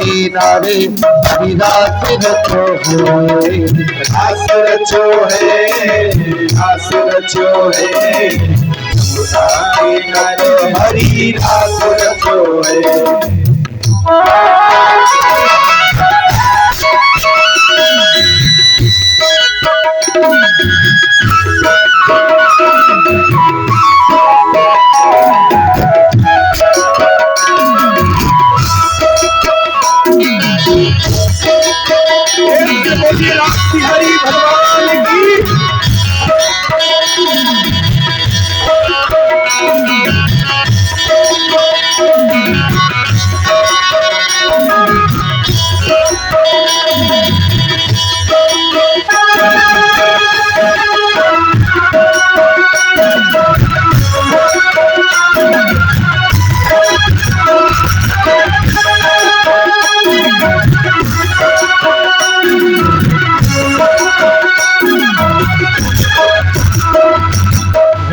किनारे रात रचो है हरी रात रचो है। हरी भगवान की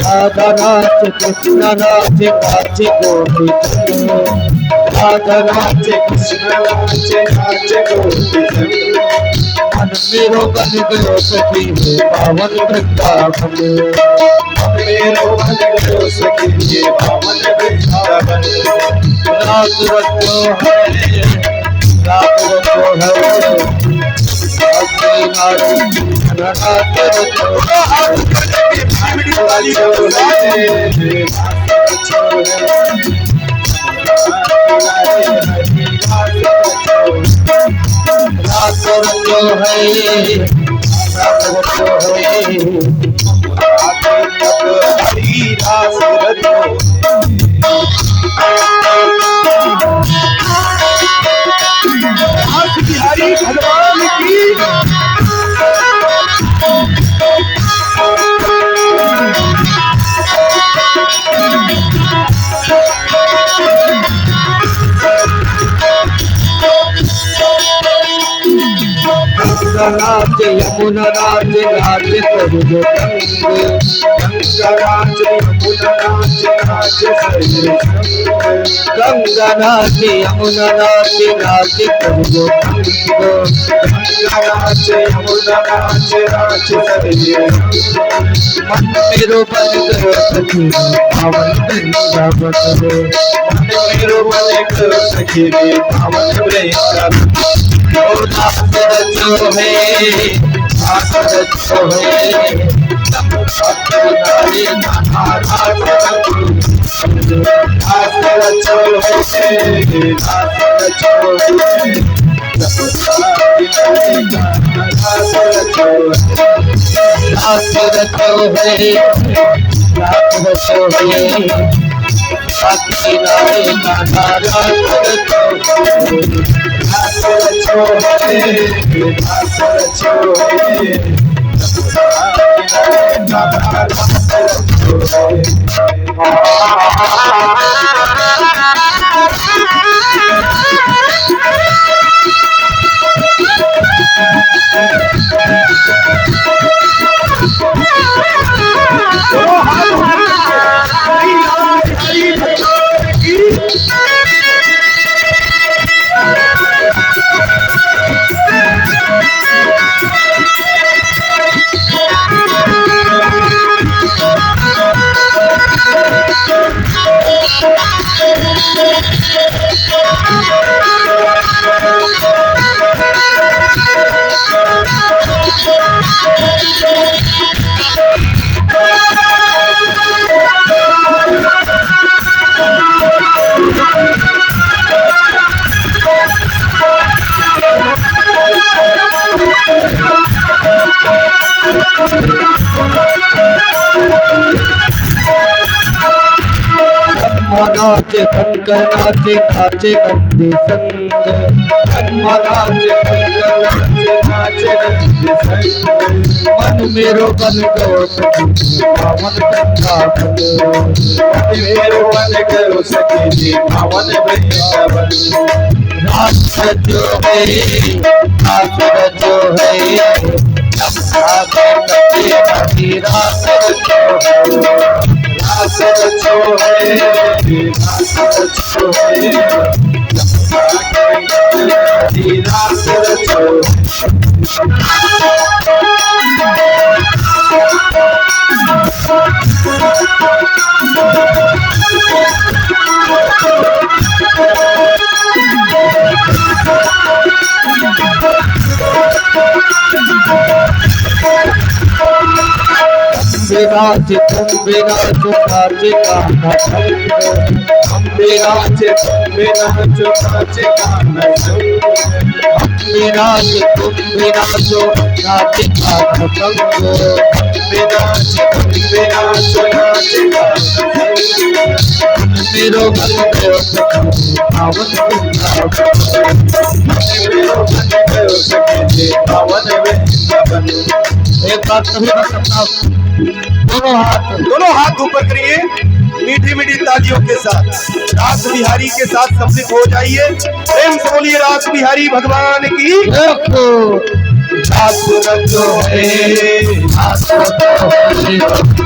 राधा नाच कृष्ण नाच नाच गोपी राधा नाच कृष्ण नाच नाच गोपी मन मेरो बन गयो सखी पावन वृंदावन मेरो बन गयो सखी पावन वृंदावन। रात रचो है रात रचो है हरी भगवान की नाच यमुना नाच नाच करो गंगा नाच यमुना नाच नाच गंगा नाच यमुना नाच नाच करो गंगा नाच यमुना नाच नाच मन मेरो बन गयो सखी पावन वृंदावन मन मेरो बन गयो सखी पावन वृंदावन। रात रचो है रात रचो है नाच शंकर नाच नाच नंदी संग नाच शंकर नाच नाच नंदी संग मन मेरो बन गयो सखी पावन वृंदावन मन मेरो बन गयो सखी पावन वृंदावन। रात रचो है रात रचो है रात रचो है रास रचो है, रास रचो है, रास रचो विराज तुम विराज नाचे गाना हम विराज तुम विराज नाचे गाना विराज तुम विराज नाचे गाना विराज तुम विराज नाचे गाना मेरो मन में पावन पावन एक बात सभी का सपना दोनों हाथ ऊपर करिए, मीठी मीठी तालियों के साथ रास बिहारी के साथ सम्मिलित हो जाइए। प्रेम से बोलिए रास बिहारी भगवान की। रास रचो है, रास रचो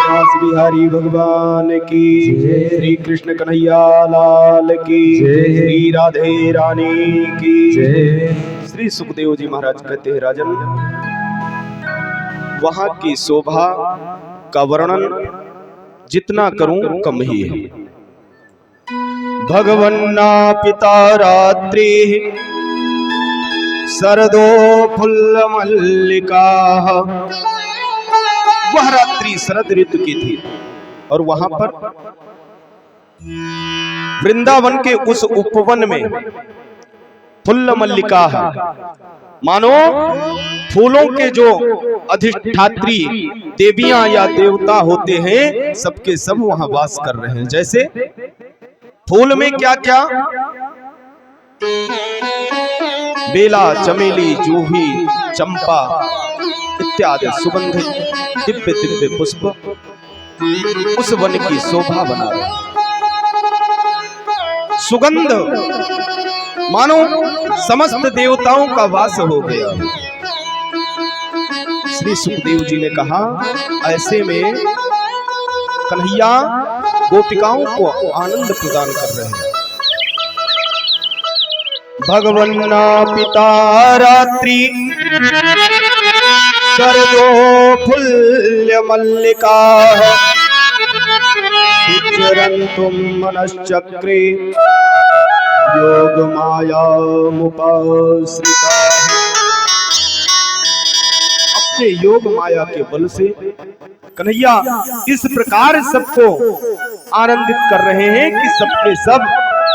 रास बिहारी भगवान की, श्री कृष्ण कन्हैया लाल की, श्री राधे रानी की। श्री सुखदेव जी महाराज कहते हैं, राजन वहां की शोभा का वर्णन जितना करूं कम ही है। भगवन्ना पिता रात्रि शरदो फुल्ल मल्लिका। वह रात्रि शरद ऋतु की थी और वहां पर वृंदावन के उस उपवन में फुल्ल मल्लिका है, मानो फूलों के जो अधिष्ठात्री देवियां या देवता होते हैं सबके सब वहां वास कर रहे हैं। जैसे फूल में क्या क्या, बेला, चमेली, जूही, चंपा इत्यादि सुगंधित दिव्य दिव्य पुष्प उस वन की शोभा बना रहे। सुगंध मानो समस्त देवताओं का वास हो गया। श्री सुखदेव जी ने कहा, ऐसे में कन्हैया गोपिकाओं को आनंद प्रदान कर रहे हैं। भगवन्ना पिता रात्रि शरदो फुल्ल मल्लिका विचरन्तुम मनश्चक्रे योग माया मुपाश्रिता। अपने योग माया के बल से कन्हैया इस प्रकार सबको आनंदित कर रहे हैं कि सबके सब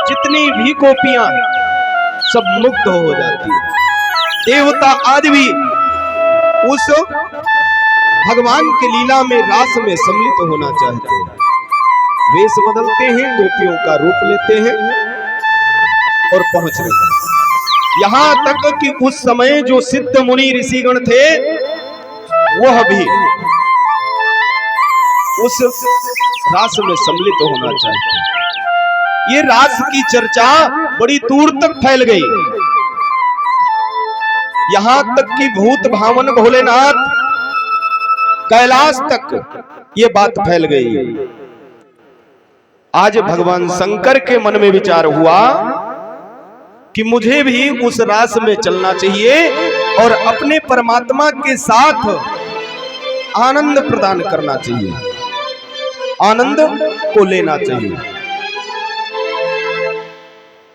जितनी भी गोपियां सब मुक्त हो जाती है। देवता आदि भी उस भगवान के लीला में रास में सम्मिलित होना चाहते हैं। वेश बदलते हैं, गोपियों का रूप लेते हैं और पहुंच रहे हैं। यहाँ तक कि उस समय जो सिद्ध मुनि ऋषिगण थे वह भी उस रास में सम्मिलित होना चाहते। ये रास की चर्चा बड़ी दूर तक फैल गई, यहां तक कि भूत भावन भोलेनाथ कैलाश तक ये बात फैल गई। आज भगवान शंकर के मन में विचार हुआ कि मुझे भी उस रास में चलना चाहिए और अपने परमात्मा के साथ आनंद प्रदान करना चाहिए, आनंद को लेना चाहिए।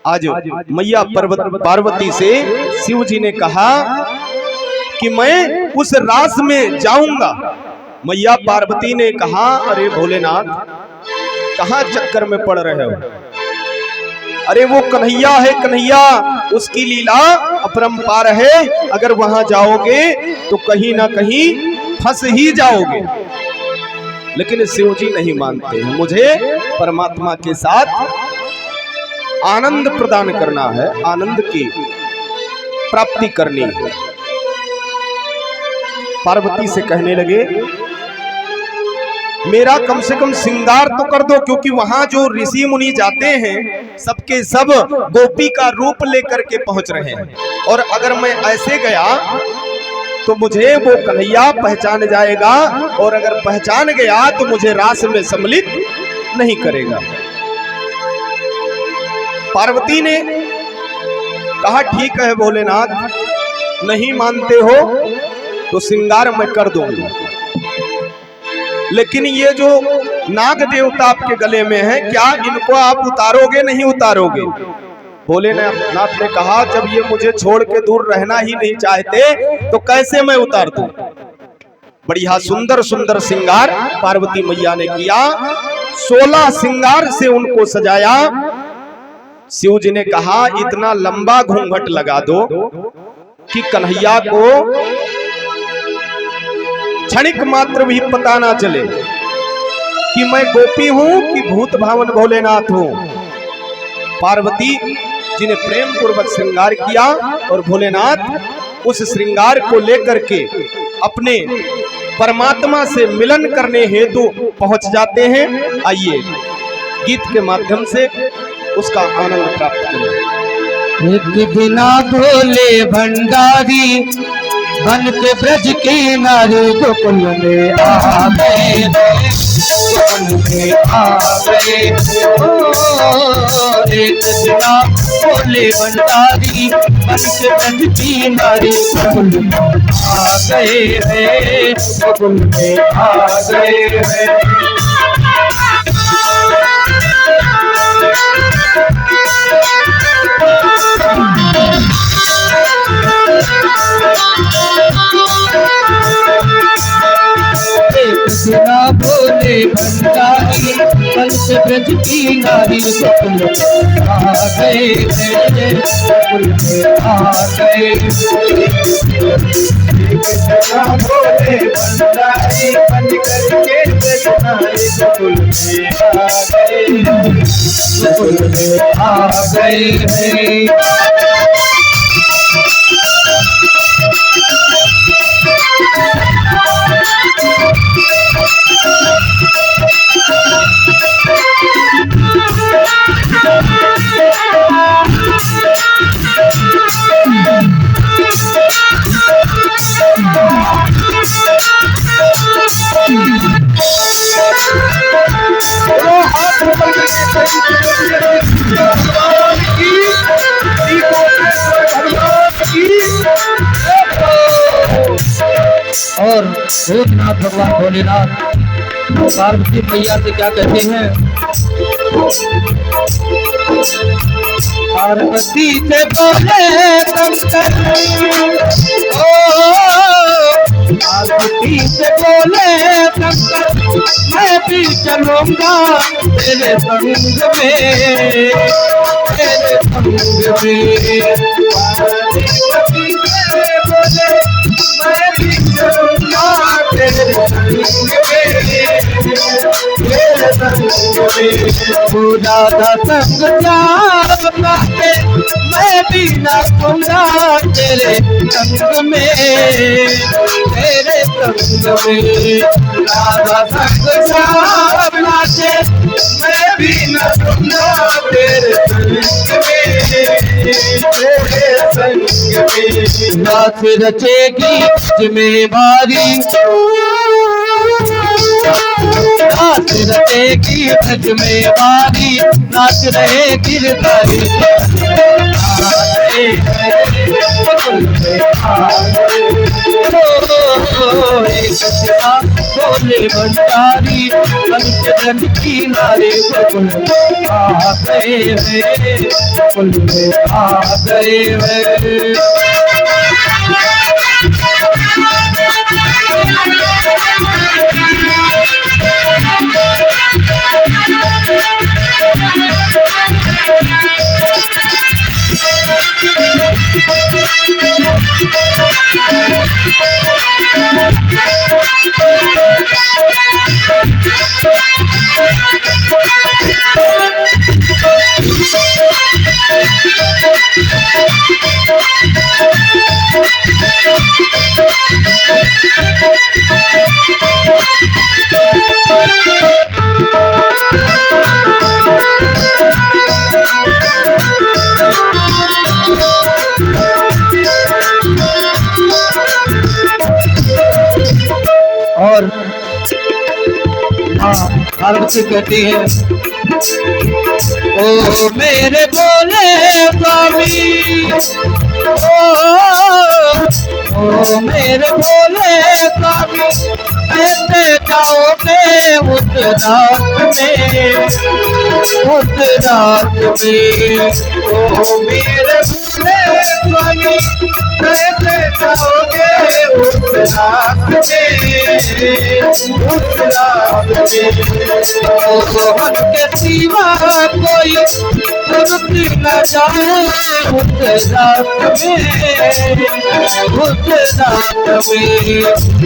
आज मैया पार्वती से शिव जी ने कहा कि मैं उस रास में जाऊंगा। मैया पार्वती ने कहा, अरे भोलेनाथ कहां चक्कर में पड़ रहे हो? अरे वो कन्हैया है, कन्हैया, उसकी लीला अपरंपार है, अगर वहां जाओगे तो कहीं ना कहीं फंस ही जाओगे। लेकिन शिव जी नहीं मानते हैं, मुझे परमात्मा के साथ आनंद प्रदान करना है, आनंद की प्राप्ति करनी है। पार्वती से कहने लगे, मेरा कम से कम श्रृंगार तो कर दो, क्योंकि वहां जो ऋषि मुनि जाते हैं सबके सब गोपी का रूप लेकर के पहुंच रहे हैं, और अगर मैं ऐसे गया तो मुझे वो कन्हैया पहचान जाएगा, और अगर पहचान गया तो मुझे रास में सम्मिलित नहीं करेगा। पार्वती ने कहा, ठीक है भोलेनाथ, नहीं मानते हो तो श्रृंगार मैं कर दूंगा, लेकिन ये जो नाग देवता आपके गले में है, क्या इनको आप उतारोगे नहीं उतारोगे? भोलेनाथ ने कहा, जब ये मुझे छोड़ के दूर रहना ही नहीं चाहते तो कैसे मैं उतार दूं? बढ़िया सुंदर सुंदर श्रृंगार पार्वती मैया ने किया, 16 श्रृंगार से उनको सजाया। शिव जी ने कहा, इतना लंबा घूंघट लगा दो कि कन्हैया को क्षणिक मात्र भी पता ना चले कि मैं गोपी हूं कि भूत भावन भोलेनाथ हूं। पार्वती जी ने प्रेम पूर्वक श्रृंगार किया, और भोलेनाथ उस श्रृंगार को लेकर के अपने परमात्मा से मिलन करने हेतु पहुंच जाते हैं। आइए गीत के माध्यम से उसका आनंद प्राप्त करें। एक बिना भोले भंडारी बन के ब्रज की नारी गोकुल में आ गए, गोकुल में आ गए। एक बिना भोले भंडारी बन के ब्रज की नारी गोकुल में आ गए हैं, गोकुल में आ गए हैं। बिना भोले भंडारी पंच ब्रज की नारी गोकुल में आ गए, गोकुल में आ गए। बिना भोले भंडारी पंच करके ब्रज नारी गोकुल में आ गए, गोकुल में आ गए। और भूतनाथ भगवान भोलेनाथ पार्वती मैया से क्या कहते हैं? पार्वती से बोले पार्वती से बोले मैं भी चलूंगा तेरे संग में, तेरे संग में। पार्वती से बोले मैं भी चलूंगा तेरे संग में, तेरे संग में, पूरा था संग जाना के मैं भी ना सुना तेरे संग में, तेरे संग में, राधा संग जाना के मैं भी ना सुना तेरे संग में, तेरे संग में, नाच रचेगी जिम्मेवारी, नाच रचेगी जिम्मेवारी, नाच रहे गिरधारी, बोले भंडारी पंचजन की नारे बकुल आ गए हैं, बकुल में आ गए हैं। और पार्वती कहती है, ओ मेरे भोले स्वामी, ओ मेरे भोले स्वामी, कैसे जाओगे उस रात में, उस रात में, ओ मेरे भोले स्वामी, कैसे जाओगे उस रात में, उस रात में, मोहन के सिवा कोई रुक न जाए उस रात में, उस रात में,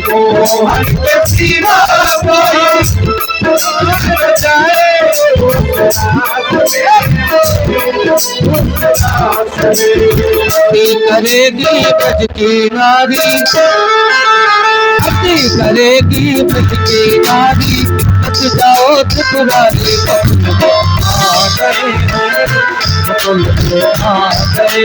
मोहन के सिवा कोई रुक न जाए उस रात में, उस रात में, करेगी ब्रज की नारी, करेगी ब्रज की नारी, बच जाओ त्रिपुरारी, आ गए बकुल में आ गए,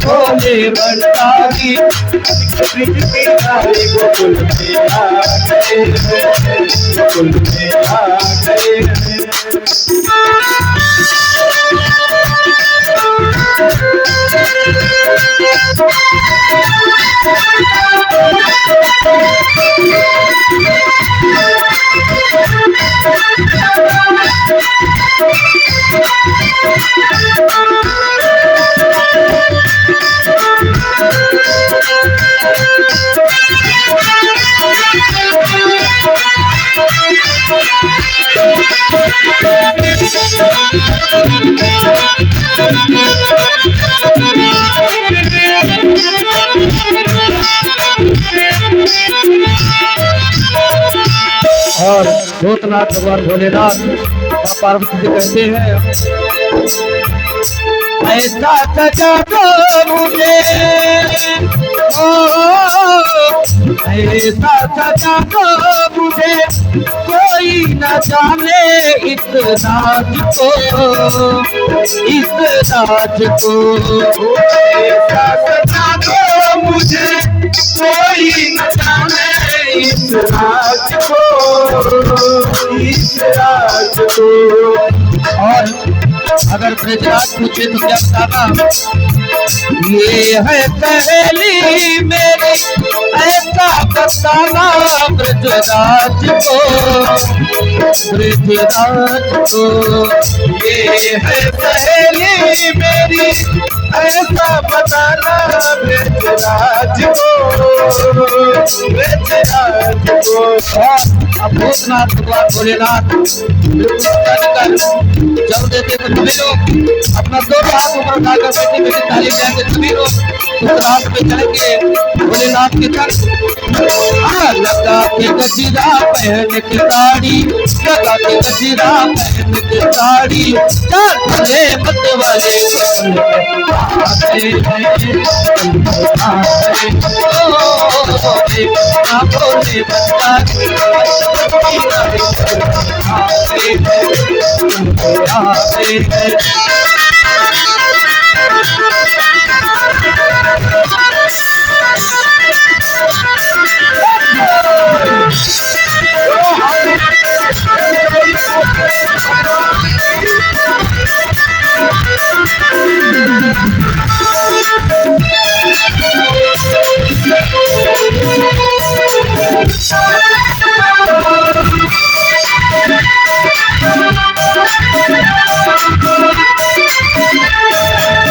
भोले भंडारी ब्रज की नारी, बकुल में आ गए, बकुल में आ गए। और भूतनाथ भगवान भोलेनाथ और पार्वती जी कहते हैं, ऐसा सजा दो मुझे, ऐसा सजा दो मुझे, कोई न जाने इस राज को, इस राज को, ऐसा सजा दो मुझे, कोई न जाने इस राज को, इस राज को। और अगर ब्रजराज पूछे तो क्या बताना, ये है सहेली मेरी, ऐसा बताना ब्रजराज को, ब्रजराज को, ये है सहेली मेरी, ऐसा बताना ब्रजराज को, ब्रजराज को। अब भूतनाथ भगवान भोलेनाथ जब देते तो सभी लोग अपना दोनों हाथ ऊपर उठाकर बैठे बैठे ताली बजाएंगे, सभी लोग उस रात में चलेंगे भोलेनाथ के संग। लगा के गजरा पहन के साड़ी, लगा के गजरा पहन के साड़ी, चार भले मत वाले कपल में आ गए हैं, आ गए। ओ देखना भोले भंडारी आ गए हैं, आ गए हैं।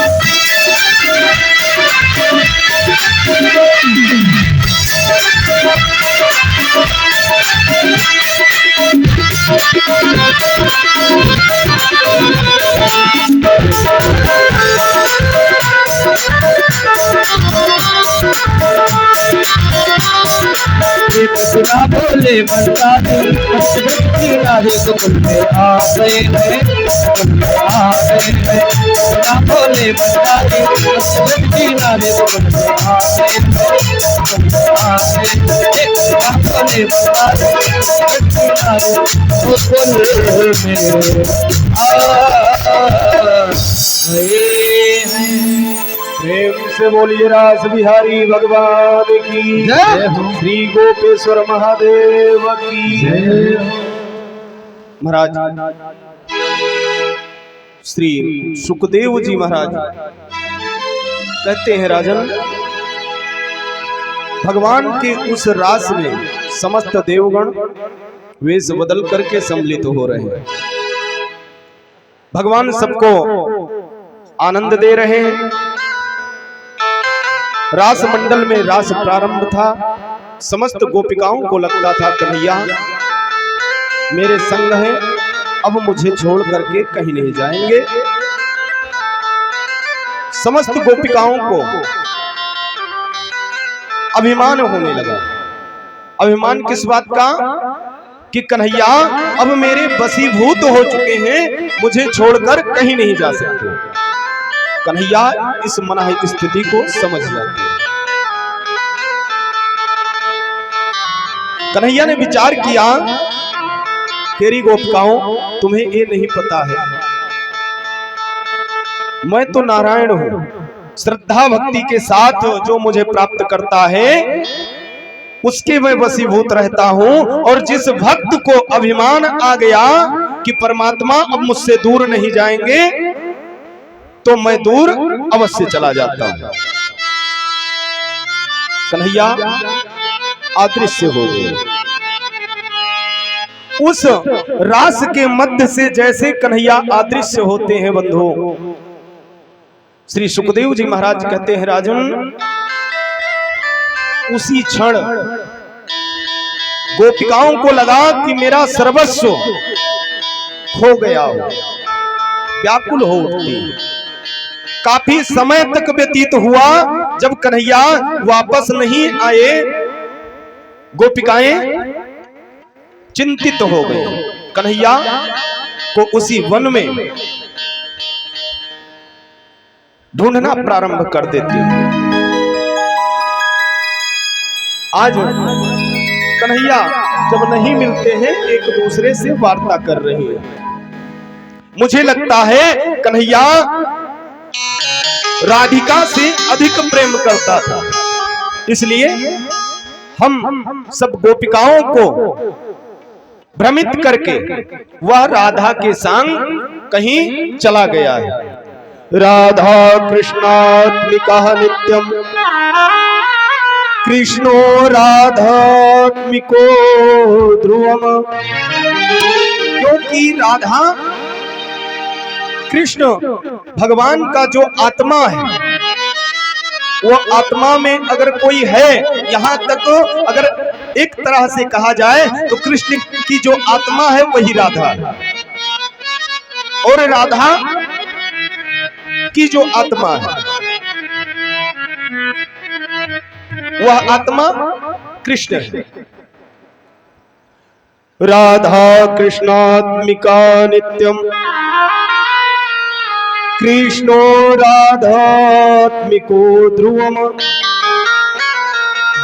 कृष्णा भोले भंडारी किनारे गोकुल में आ गए हैं, गोकुल में आ गए हैं। कृष्णा भोले भंडारी किनारे गोकुल में आ गए हैं, गोकुल में आ गए हैं। कृष्णा भोले भंडारी किनारे गोकुल में आ गए हैं। प्रेम से बोलिए रास बिहारी भगवान की जय हो। श्री गोपेश्वर महादेव की जय हो। महाराज श्री सुखदेव जी महाराज कहते हैं, राजन भगवान के उस रास में समस्त देवगण वेश बदल करके सम्मिलित हो रहे हैं। भगवान सबको आनंद दे रहे हैं। रास मंडल में रास प्रारंभ था। समस्त गोपिकाओं को लगता था कन्हैया मेरे संग है, अब मुझे छोड़ करके कहीं नहीं जाएंगे। समस्त गोपिकाओं को अभिमान होने लगा। अभिमान किस बात का? कि कन्हैया अब मेरे वशीभूत हो चुके हैं, मुझे छोड़कर कहीं नहीं जा सकते। कन्हैया इस मना स्थिति को समझ जाते हैं। कन्हैया ने विचार किया, तेरी गोपिकाओं तुम्हें ये नहीं पता है, मैं तो नारायण हूं। श्रद्धा भक्ति के साथ जो मुझे प्राप्त करता है उसके मैं वशीभूत रहता हूं। और जिस भक्त को अभिमान आ गया कि परमात्मा अब मुझसे दूर नहीं जाएंगे, तो मैं दूर अवश्य चला जाता हूं। कन्हैया अदृश्य हो गए। उस रास के मध्य से जैसे कन्हैया अदृश्य होते हैं बंधु, श्री सुखदेव जी महाराज कहते हैं, राजन उसी क्षण गोपिकाओं को लगा कि मेरा सर्वस्व खो गया हो, व्याकुल हो उठती। काफी समय तक व्यतीत हुआ, जब कन्हैया वापस नहीं आए, गोपिकाएं चिंतित हो गई। कन्हैया को उसी वन में ढूंढना प्रारंभ कर देती है। आज कन्हैया जब नहीं मिलते हैं, एक दूसरे से वार्ता कर रहे हैं। मुझे लगता है कन्हैया राधिका से अधिक प्रेम करता था, इसलिए हम सब गोपिकाओं को भ्रमित करके वह राधा के संग कहीं चला गया है। राधा कृष्णात्मिका नित्यम, कृष्णो राधात्मिको ध्रुवम। क्योंकि राधा कृष्ण भगवान का जो आत्मा है, वो आत्मा में अगर कोई है, यहां तक अगर एक तरह से कहा जाए तो कृष्ण की जो आत्मा है वही राधा है, और राधा की जो आत्मा है वह आत्मा कृष्ण है। राधा कृष्णात्मिका नित्यम कृष्णो राधात्मिको ध्रुवम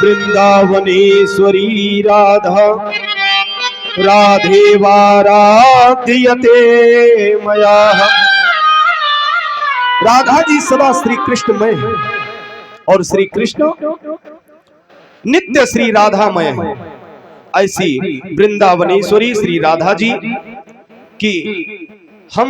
वृंदावनेश्वरी राधा राधेवाराध्यते मया। राधा जी सदा श्री कृष्णमय है और श्री कृष्ण नित्य श्री राधामय है। ऐसी वृंदावनेश्वरी श्री राधा जी की हम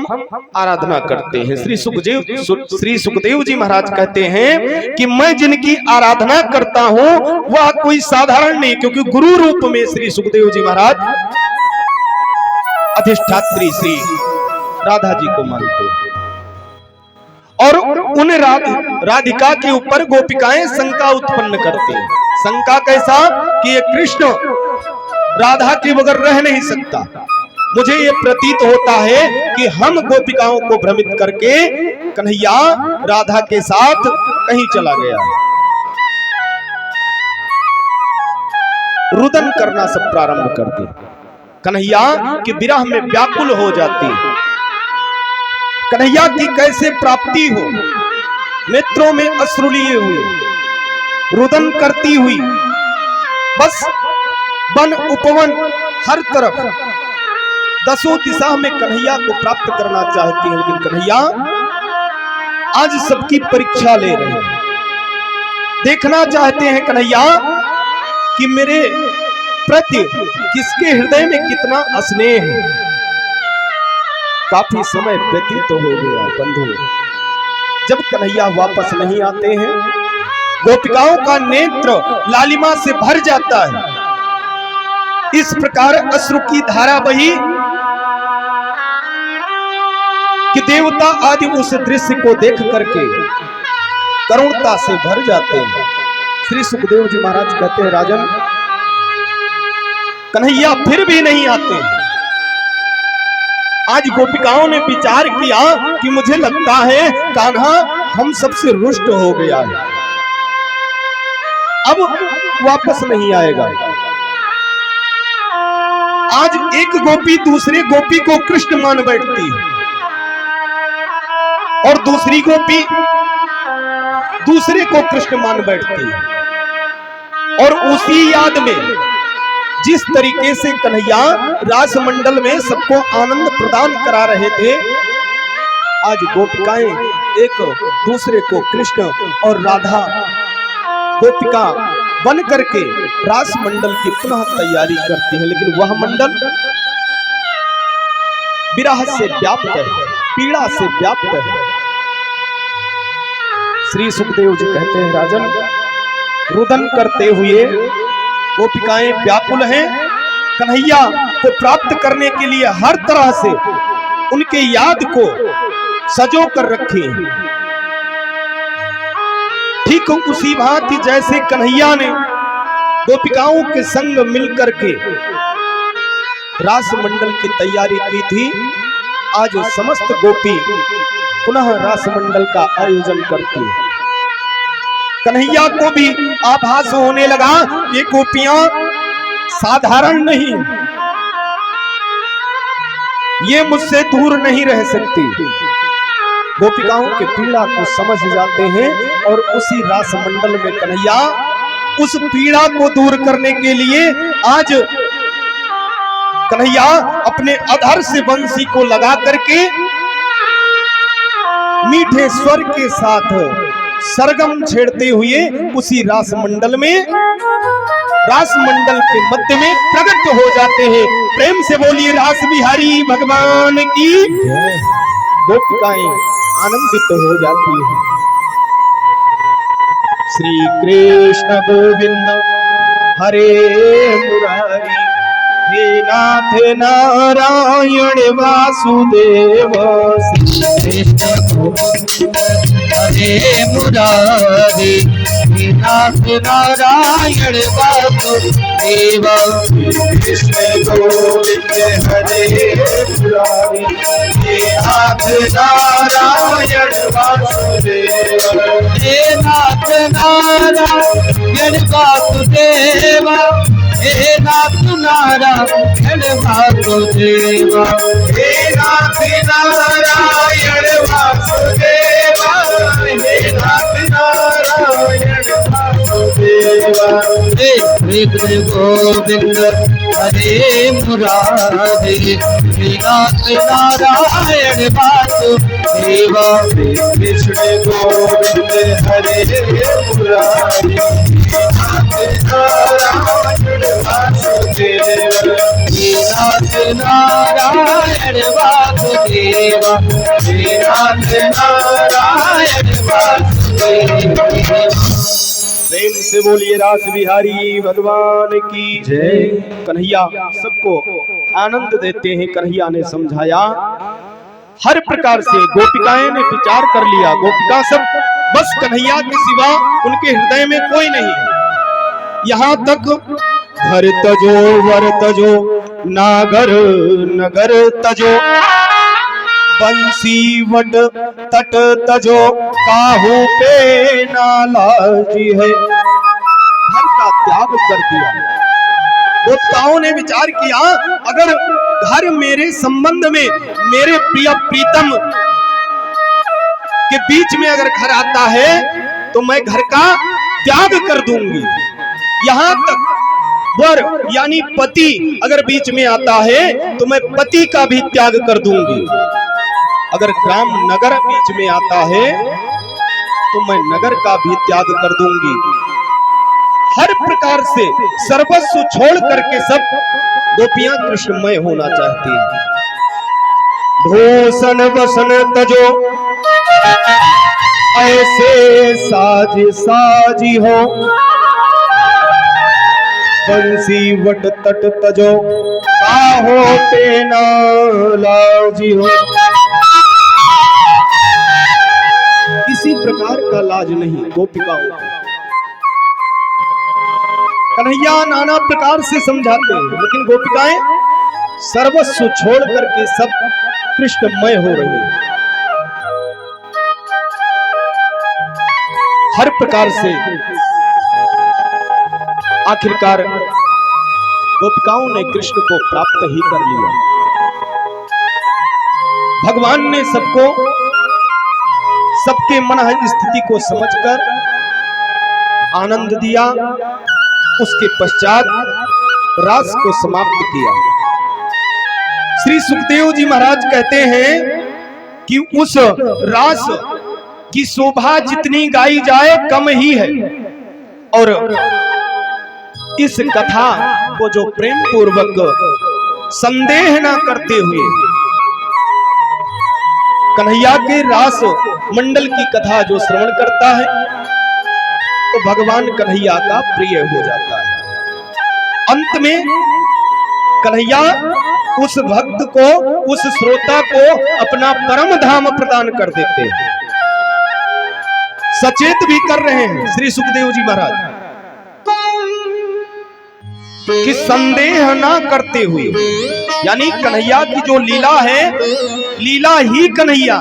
आराधना करते हैं। श्री सुखदेव जी महाराज कहते हैं कि मैं जिनकी आराधना करता हूं वह कोई साधारण नहीं, क्योंकि गुरु रूप में श्री सुखदेव जी महाराज अधिष्ठात्री श्री राधा जी को मानते हैं। और उन राधिका के ऊपर गोपिकाएं शंका उत्पन्न करते हैं। शंका कैसा कि ये कृष्ण राधा के बगैर रह नहीं सकता। मुझे ये प्रतीत होता है कि हम गोपिकाओं को भ्रमित करके कन्हैया राधा के साथ कहीं चला गया। रुदन करना सब प्रारंभ करते, कन्हैया की विरह में व्याकुल हो जाती, कन्हैया की कैसे प्राप्ति हो, नेत्रों में अश्रु लिए हुए रुदन करती हुई, बस वन उपवन हर तरफ दसों दिशा में कन्हैया को प्राप्त करना चाहती है। लेकिन कन्हैया आज सबकी परीक्षा ले रहे हैं, देखना चाहते हैं कन्हैया कि मेरे प्रति किसके हृदय में कितना स्नेह है। काफी समय व्यतीत तो हो गया बंधु, जब कन्हैया वापस नहीं आते हैं गोपिकाओं का नेत्र लालिमा से भर जाता है। इस प्रकार अश्रु की धारा बही कि देवता आदि उस दृश्य को देख करके करुणता से भर जाते हैं। श्री सुखदेव जी महाराज कहते हैं राजन, कन्हैया फिर भी नहीं आते। आज गोपिकाओं ने विचार किया कि मुझे लगता है कान्हा हम सबसे रुष्ट हो गया है, अब वापस नहीं आएगा। आज एक गोपी दूसरे गोपी को कृष्ण मान बैठती है और दूसरी गोपी दूसरे को कृष्ण मान बैठती है। और उसी याद में जिस तरीके से कन्हैया रास मंडल में सबको आनंद प्रदान करा रहे थे, आज गोपिकाएं एक दूसरे को कृष्ण और राधा गोपिका बन करके रास मंडल की पुनः तैयारी करती है। लेकिन वह मंडल विरह से व्याप्त है, पीड़ा से व्याप्त है। श्री सुखदेव जी कहते हैं राजन, रुदन करते हुए गोपिकाएं व्याकुल हैं, कन्हैया को प्राप्त करने के लिए हर तरह से उनके याद को सजो कर रखी है। ठीक उसी भांति जैसे कन्हैया ने गोपिकाओं के संग मिलकर के रास मंडल की तैयारी की थी, आज समस्त गोपी पुनः रास मंडल का आयोजन करती है। कन्हैया को भी आभास होने लगा ये गोपियां साधारण नहीं, ये मुझसे दूर नहीं रह सकती। गोपिकाओं के पीड़ा को समझ जाते हैं और उसी रास मंडल में कन्हैया उस पीड़ा को दूर करने के लिए आज कन्हैया अपने अधर से बंसी को लगा करके मीठे स्वर के साथ सरगम छेड़ते हुए उसी रास मंडल में, रास मंडल के मध्य में प्रकट हो जाते हैं। प्रेम से बोलिए रास बिहारी भगवान की। गोपिकाएं आनंदित हो जाती है। श्री कृष्ण गोविंद हरे मुरारी, हे नाथ नारायण वासुदेव। श्री कृष्ण गोविंद हरे मुरारी, हे नाथ नारायण वासुदेव। कृष्ण गोविंद हरे मुरारी, हे नाथ नारायण वासुदेव। हे नाथ नारायण वासुदेव, हे नाथ नारायण वासुदेवा, हे नाथ नारायण वासुदेवा, हे नाथ नारायण वासुदेवा। हे कृष्ण गोविंद हरे मुरारे, हे नाथ नारायण वासुदेवा, हे कृष्ण गोविंद हरे मुरारी, हे नाथ नारायण वासुदेवा, हे नाथ नारायण वासुदेवा, हे नाथ नारायण वासुदेवा। प्रेम से बोलिए रास बिहारी भगवान की जय। कन्हैया सबको आनंद देते हैं। कन्हैया ने समझाया, हर प्रकार से गोपिकाएं ने विचार कर लिया। गोपिका सब बस कन्हैया के सिवा उनके हृदय में कोई नहीं। यहाँ तक घर तजो वर तजो नागर नगर तजो, बंसी वट तट तजो, काहू पे नालाजी है। घर का त्याग कर दिया। गोपिकाओं ने विचार किया, अगर घर मेरे संबंध में, मेरे प्रिय प्रीतम के बीच में अगर घर आता है तो मैं घर का त्याग कर दूंगी। यहां तक वर यानी पति अगर बीच में आता है तो मैं पति का भी त्याग कर दूंगी। अगर ग्राम नगर बीच में आता है तो मैं नगर का भी त्याग कर दूंगी। हर प्रकार से सर्वस्व छोड़ करके सब गोपियां कृष्णमय होना चाहती हैं। भूषण वसन तजो, ऐसे साज साजी हो, बंसी वट तट तजो, काहो पे नालाजी हो। किसी प्रकार का लाज नहीं गोपिकाओं को। कन्हैया नाना प्रकार से समझाते हैं, लेकिन गोपिकाएं सर्वस्व छोड़ करके सब कृष्णमय हो रही हैं। हर प्रकार से आखिरकार गोपिकाओं ने कृष्ण को प्राप्त ही कर लिया। भगवान ने सबको, सबके मन स्थिति को समझकर आनंद दिया। उसके पश्चात रास को समाप्त किया। श्री सुखदेव जी महाराज कहते हैं कि उस रास की शोभा जितनी गाई जाए कम ही है, और इस कथा को जो प्रेम पूर्वक संदेह ना करते हुए कन्हैया के रास मंडल की कथा जो श्रवण करता है तो भगवान कन्हैया का प्रिय हो जाता है। अंत में कन्हैया उस भक्त को, उस श्रोता को अपना परम धाम प्रदान कर देते हैं। सचेत भी कर रहे हैं श्री सुखदेव जी महाराज कि संदेह ना करते हुए, यानी कन्हैया की जो लीला है, लीला ही कन्हैया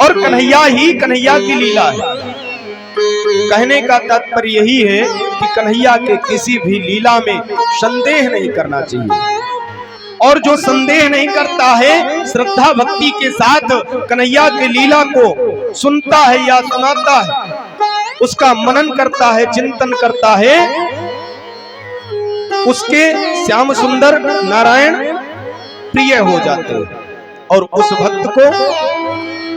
और कन्हैया ही कन्हैया की लीला है। कहने का तात्पर्य यही है कि कन्हैया के किसी भी लीला में संदेह नहीं करना चाहिए, और जो संदेह नहीं करता है, श्रद्धा भक्ति के साथ कन्हैया के लीला को सुनता है या सुनाता है, उसका मनन करता है, चिंतन करता है, उसके श्याम सुंदर नारायण प्रिय हो जाते हैं और उस भक्त को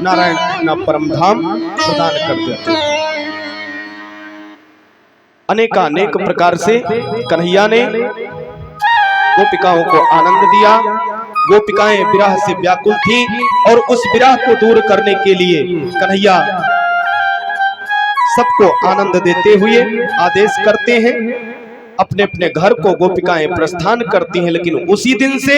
नारायण अपना परम धाम प्रदान कर देते हैं। अनेकानेक प्रकार से कन्हैया ने गोपिकाओं को आनंद दिया। गोपिकाएं विरह से व्याकुल थीं और उस विरह को दूर करने के लिए कन्हैया सबको आनंद देते हुए आदेश करते हैं। अपने अपने घर को गोपिकाएं प्रस्थान करती हैं, लेकिन उसी दिन से